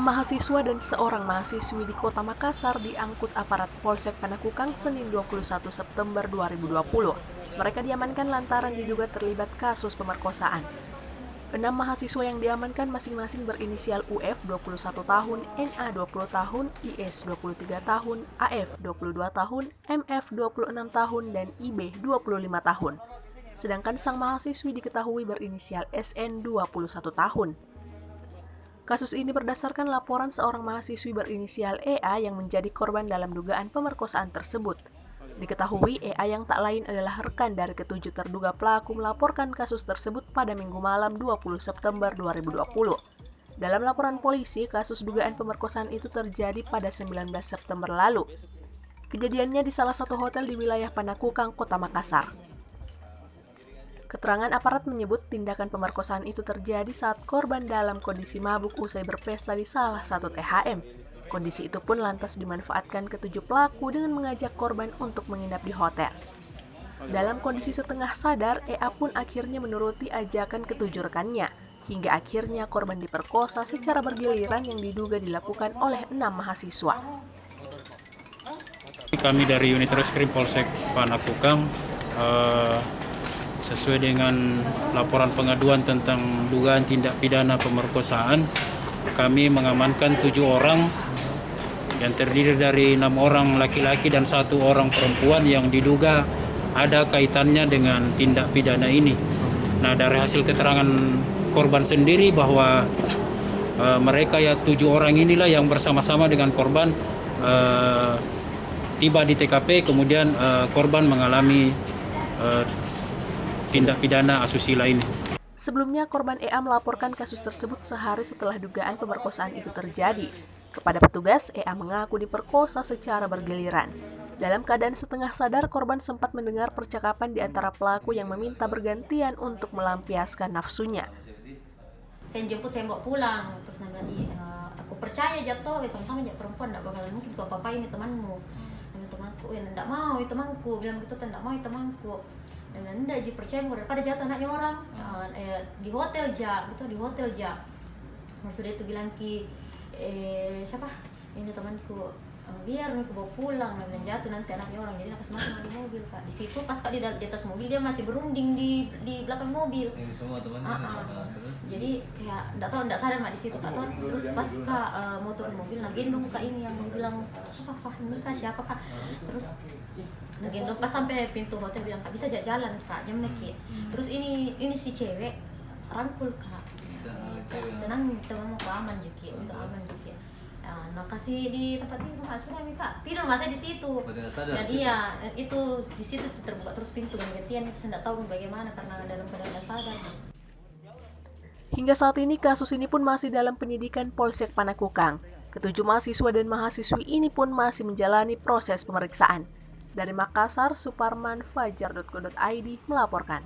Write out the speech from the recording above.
Mahasiswa dan seorang mahasiswi di Kota Makassar diangkut aparat Polsek Panakukang Senin 21 September 2020. Mereka diamankan lantaran diduga terlibat kasus pemerkosaan. 6 mahasiswa yang diamankan masing-masing berinisial UF 21 tahun, NA 20 tahun, IS 23 tahun, AF 22 tahun, MF 26 tahun, dan IB 25 tahun. Sedangkan sang mahasiswi diketahui berinisial SN 21 tahun. Kasus ini berdasarkan laporan seorang mahasiswi berinisial EA yang menjadi korban dalam dugaan pemerkosaan tersebut. Diketahui EA yang tak lain adalah rekan dari ketujuh terduga pelaku melaporkan kasus tersebut pada Minggu malam 20 September 2020. Dalam laporan polisi, kasus dugaan pemerkosaan itu terjadi pada 19 September lalu. Kejadiannya di salah satu hotel di wilayah Panakukang, Kota Makassar. Keterangan aparat menyebut tindakan pemerkosaan itu terjadi saat korban dalam kondisi mabuk usai berpesta di salah satu THM. Kondisi itu pun lantas dimanfaatkan ketujuh pelaku dengan mengajak korban untuk menginap di hotel. Dalam kondisi setengah sadar, EA pun akhirnya menuruti ajakan ketujuh rekannya, hingga akhirnya korban diperkosa secara bergiliran yang diduga dilakukan oleh 6 mahasiswa. Kami dari Unit Reskrim Polsek Panakukang sesuai dengan laporan pengaduan tentang dugaan tindak pidana pemerkosaan, kami mengamankan 7 orang yang terdiri dari 6 orang laki-laki dan 1 orang perempuan yang diduga ada kaitannya dengan tindak pidana ini. Nah, dari hasil keterangan korban sendiri bahwa mereka 7 orang inilah yang bersama-sama dengan korban tiba di TKP, kemudian korban mengalami tindak pidana asusila ini. Sebelumnya, korban EA melaporkan kasus tersebut sehari setelah dugaan pemerkosaan itu terjadi. Kepada petugas, EA mengaku diperkosa secara bergiliran. Dalam keadaan setengah sadar, korban sempat mendengar percakapan di antara pelaku yang meminta bergantian untuk melampiaskan nafsunya. Saya jemput, saya bawa pulang. Terus saya bilang, aku percaya jatuh, sama-sama aja perempuan, tidak bakal mungkin kau apa ini temanmu. Dan temanku, tidak mau, itu temanku. Bilang begitu, tidak mau, itu temanku. Dan enggak Ji, percaya daripada jatuh anaknya orang di hotel gitu, di hotel sudah itu bilang siapa ini temanku, biar aku bawa pulang, dan jatuh nanti anaknya orang, jadi aku semakin di mobil Kak. Di situ pas Kak di atas mobil dia masih berunding di belakang mobil. Ini semua temannya. Jadi kayak enggak sadar Mak di situ Kak. Terus pas Kak motor di mobil gendong Kak ini yang bilang apa ini Kak, siapa Kak? Terus gendong pas sampai pintu hotel bilang Kak bisa jalan Kak, jam lagi. Terus ini si cewek rangkul Kak. Tenang, temanmu aman juga, itu aman juga. Nah, kasih di tempat tidur Kak, sudah Kak. Tidur Mas saya di situ. Dan iya, itu di situ terbuka terus pintu gantian, itu saya tidak tahu bagaimana karena dalam keadaan sadar. Hingga saat ini kasus ini pun masih dalam penyidikan Polsek Panakukang. Ketujuh mahasiswa dan mahasiswi ini pun masih menjalani proses pemeriksaan. Dari Makassar, Suparman, Fajar.co.id melaporkan.